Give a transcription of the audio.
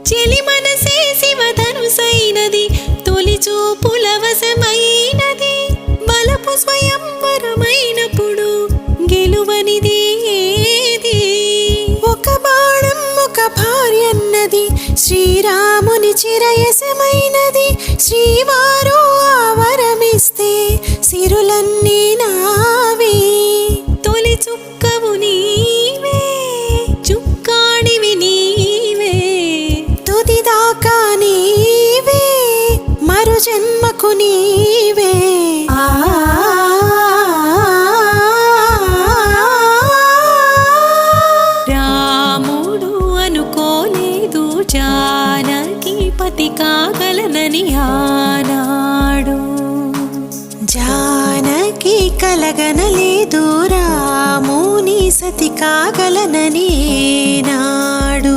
చెలి మనసే శివధనుసైనది తొలి చూపుల వశమైనది బలపు స్వయంవరమైనప్పుడు గెలువనిది ఏది ఒక బాణం ఒక భార్యన్నది శ్రీరాముని చిరయసమైనది శ్రీవారు ఆవరమిస్తే సిరులన్నీ నావే తొలి చుక్కవు నీవే చుక్కాడివి నీవే తుదిదాకా నీవే మరు జన్మకు నీవే రాముడు అనుకోలేదు జానకి పతి కాగలనని ఆనాడు జానకి కలగనలేదు రాముని సతి కాగలనని నాడు